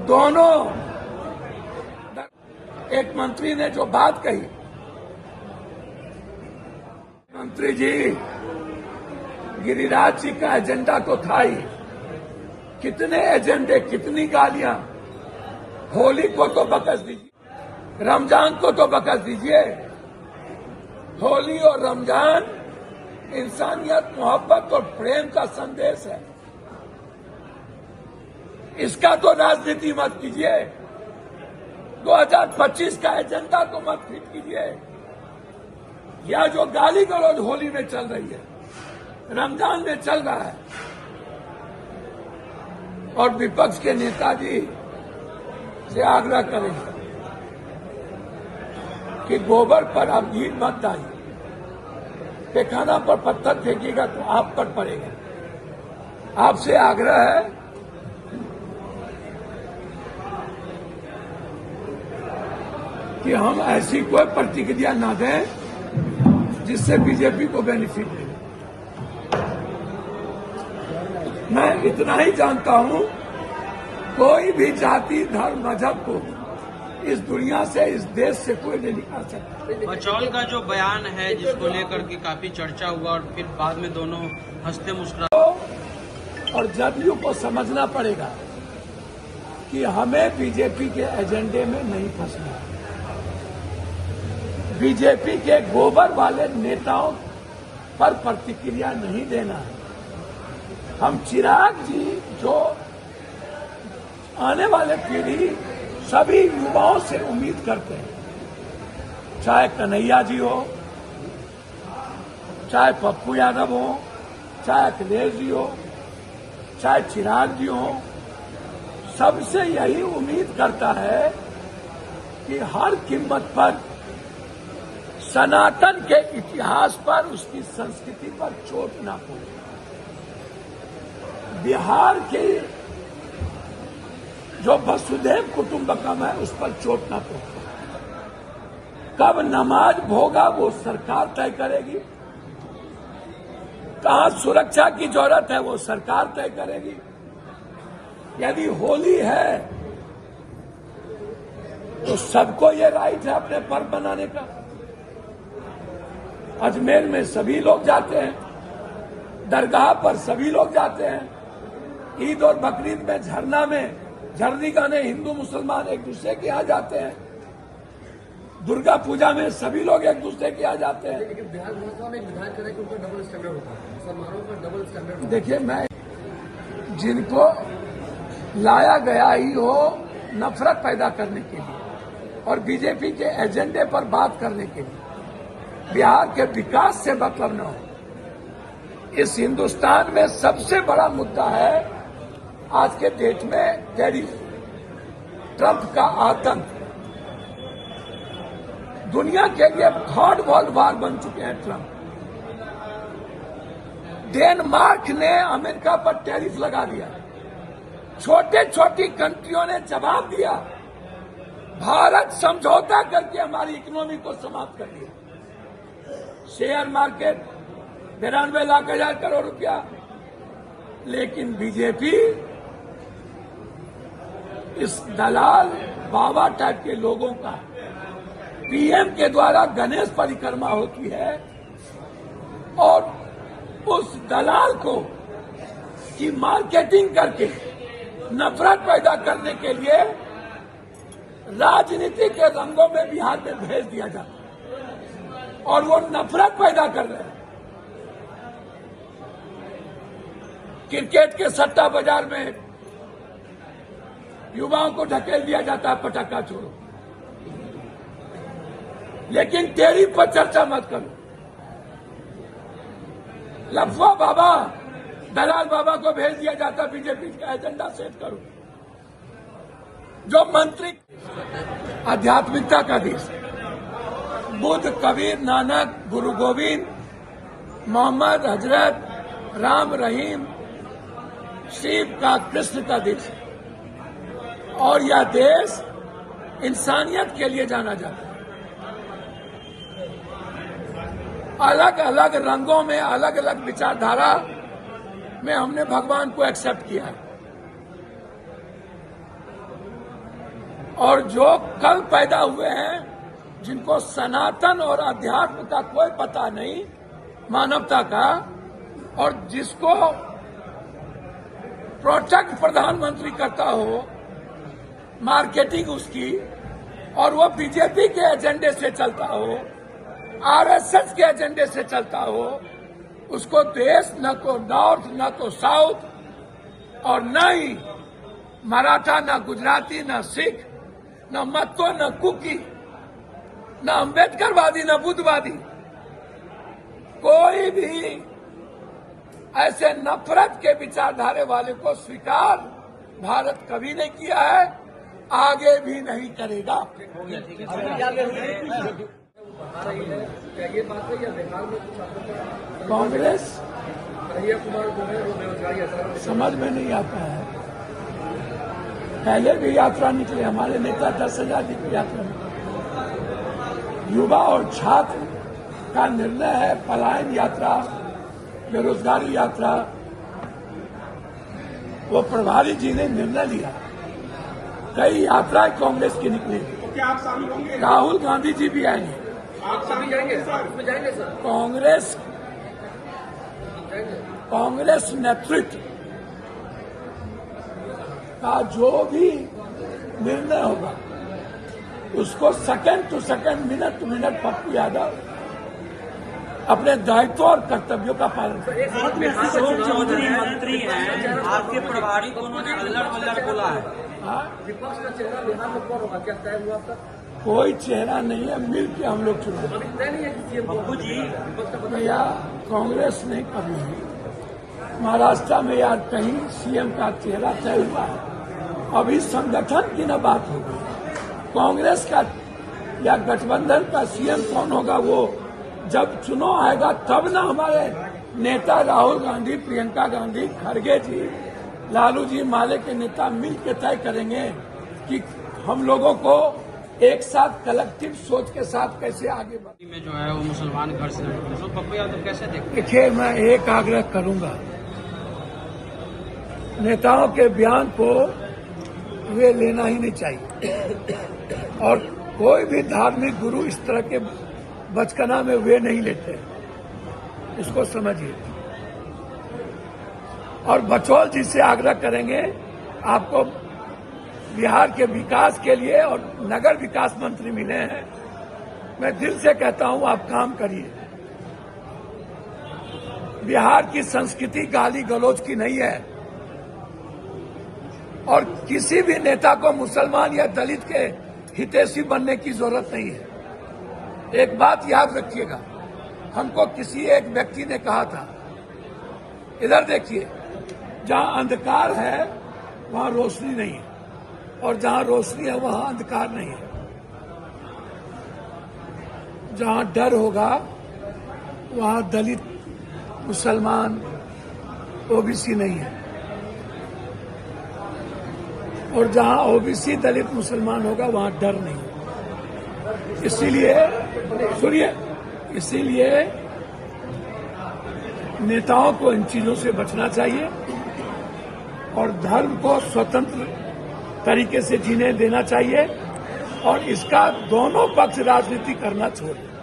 दोनों एक मंत्री ने जो बात कही, मंत्री जी गिरिराज जी का एजेंडा तो था ही, कितने एजेंडे, कितनी गालियां। होली को तो बकस दीजिए, रमजान को तो बकस दीजिए। होली और रमजान इंसानियत, मोहब्बत और प्रेम का संदेश है, इसका तो राजनीति मत कीजिए। 2025 का एजेंडा तो मत फिट कीजिए। यह जो गाली गलौज होली में चल रही है, रमजान में चल रहा है, और विपक्ष के नेताजी से आग्रह करेंगे कि गोबर पर आप घी मत डालिए, पैखाना पर पत्थर फेंकिएगा तो आप पर पड़ेगा। आपसे आग्रह है कि हम ऐसी कोई प्रतिक्रिया ना दें जिससे बीजेपी को बेनिफिट मिले। मैं इतना ही जानता हूं, कोई भी जाति, धर्म, मजहब को इस दुनिया से, इस देश से कोई नहीं निकाल सकता। बचौल का जो बयान है जिसको लेकर के काफी चर्चा हुआ और फिर बाद में दोनों हंसते मुस्कुराते, और जदयू को समझना पड़ेगा कि हमें बीजेपी के एजेंडे में नहीं फंसना है। बीजेपी के गोबर वाले नेताओं पर प्रतिक्रिया नहीं देना है। हम चिराग जी, जो आने वाले पीढ़ी सभी युवाओं से उम्मीद करते हैं, चाहे कन्हैया जी हो, चाहे पप्पू यादव हो, चाहे अखिलेश जी हो, चाहे चिराग जी हो, सबसे यही उम्मीद करता है कि हर कीमत पर सनातन के इतिहास पर, उसकी संस्कृति पर चोट ना पहुंचे। बिहार के जो वसुधैव कुटुंबकम है, उस पर चोट ना पहुंचे। कब नमाज होगा वो सरकार तय करेगी, कहां सुरक्षा की जरूरत है वो सरकार तय करेगी। यदि होली है तो सबको ये राइट है अपने पर्व मनाने का। अजमेर में सभी लोग जाते हैं, दरगाह पर सभी लोग जाते हैं, ईद और बकरीद में झरना में झरनी गाने हिंदू मुसलमान एक दूसरे के यहाँ जाते हैं, दुर्गा पूजा में सभी लोग एक दूसरे के यहाँ जाते हैं। लेकिन बिहार भाजपा में विधायक करें कि उनका डबल स्टैंडर्ड होता है, मुसलमानों का डबल स्टैंडर्ड होता है। देखिए, मैं जिनको लाया गया ही हो नफरत पैदा करने के लिए और बीजेपी के एजेंडे पर बात करने के लिए, बिहार के विकास से मतलब न हो। इस हिंदुस्तान में सबसे बड़ा मुद्दा है आज के डेट में टैरिफ, ट्रंप का आतंक। दुनिया के लिए थर्ड वर्ल्ड वॉर बन चुके हैं ट्रंप। डेनमार्क ने अमेरिका पर टैरिफ लगा दिया, छोटे छोटी कंट्रियों ने जवाब दिया, भारत समझौता करके हमारी इकोनॉमी को समाप्त कर दिया। शेयर मार्केट 92 लाख हजार करोड़ रुपया, लेकिन बीजेपी इस दलाल बाबा टाइप के लोगों का, पीएम के द्वारा गणेश परिक्रमा होती है और उस दलाल को की मार्केटिंग करके नफरत पैदा करने के लिए राजनीति के रंगों में बिहार में भेज दिया जाता है और वो नफरत पैदा कर रहे हैं। क्रिकेट के सट्टा बाजार में युवाओं को ढकेल दिया जाता है, पटाखा छोड़ो, लेकिन टैरिफ पर चर्चा मत करो। लफवा बाबा, दलाल बाबा को भेज दिया जाता, बीजेपी का एजेंडा सेट करो। जो मंत्री आध्यात्मिकता का देश, बुद्ध, कबीर, नानक, गुरु गोविंद, मोहम्मद, हजरत, राम, रहीम, शिव का, कृष्ण का देश है और यह देश इंसानियत के लिए जाना जाता है। अलग अलग रंगों में, अलग अलग विचारधारा में हमने भगवान को एक्सेप्ट किया है। और जो कल पैदा हुए हैं, जिनको सनातन और अध्यात्म का कोई पता नहीं, मानवता का, और जिसको प्रोटेक्ट प्रधानमंत्री करता हो, मार्केटिंग उसकी, और वो बीजेपी के एजेंडे से चलता हो, आरएसएस के एजेंडे से चलता हो, उसको देश न तो नॉर्थ न तो साउथ, और न ही मराठा, न गुजराती, न सिख, न मत्तो, न कुकी, न अम्बेडकरवादी, न बुद्धवादी, कोई भी ऐसे नफरत के विचारधारे वाले को स्वीकार भारत कभी नहीं किया है, आगे भी नहीं करेगा। क्या ये बात है या बिहार में कुछ आपको कांग्रेस कन्हैया कुमार जो है वो बेरोजगारी यात्रा समझ में नहीं आता है। पहले भी यात्रा निकले, हमारे नेता 10,000 की यात्रा निकले। युवा और छात्र का निर्णय है पलायन यात्रा, बेरोजगारी यात्रा। वो प्रभारी जी ने निर्णय लिया, कई यात्राएं कांग्रेस की निकली। क्या आप शामिल होंगे? राहुल गांधी जी भी आएंगे। आप सभी जाएंगे उसमें जाएंगे सर कांग्रेस नेतृत्व का जो भी निर्णय होगा उसको second to second, minute to minute Pappu Yadav अपने दायित्व और कर्तव्यों का पालन करें। अशोक चौधरी मंत्री हैं, आपके प्रभारी को उन्होंने अल्लड़ बल्लड़ बोला है। विपक्ष का चेहरा बिहार में कौन होगा, क्या तय हुआ आपका? कोई चेहरा नहीं है, मिल के हम लोग चुनाव। अभी तय नहीं है कि सीएम पप्पू जी, विपक्ष का पता भैया कांग्रेस ने कभी नहीं, महाराष्ट्र में यार कहीं सीएम का चेहरा तय हुआ है। अभी संगठन की न बात होगी, कांग्रेस का या गठबंधन का सीएम कौन होगा वो जब चुनाव आएगा तब ना हमारे नेता राहुल गांधी, प्रियंका गांधी, खड़गे जी, लालू जी, माले के नेता मिल के तय करेंगे कि हम लोगों को एक साथ कलेक्टिव सोच के साथ कैसे आगे बढ़े। में जो है वो मुसलमान घर से लड़के, तो पप्पू यादव कैसे देखते हैं? देखिए, मैं एक आग्रह करूंगा, नेताओं के बयान को वे लेना ही नहीं चाहिए, और कोई भी धार्मिक गुरु इस तरह के बचकना में वे नहीं लेते, इसको समझिए। और बचौल जी से आग्रह करेंगे, आपको बिहार के विकास के लिए और नगर विकास मंत्री मिले हैं, मैं दिल से कहता हूं आप काम करिए। बिहार की संस्कृति गाली गलौज की नहीं है, और किसी भी नेता को मुसलमान या दलित के हितैषी बनने की जरूरत नहीं है। एक बात याद रखिएगा, हमको किसी एक व्यक्ति ने कहा था, इधर देखिए, जहां अंधकार है वहां रोशनी नहीं है, और जहां रोशनी है वहां अंधकार नहीं है। जहां डर होगा वहां दलित, मुसलमान, ओबीसी नहीं है, और जहां ओबीसी, दलित, मुसलमान होगा वहां डर नहीं है। इसीलिए सुनिए, इसीलिए नेताओं को इन चीजों से बचना चाहिए और धर्म को स्वतंत्र तरीके से जीने देना चाहिए, और इसका दोनों पक्ष राजनीति करना छोड़ दें।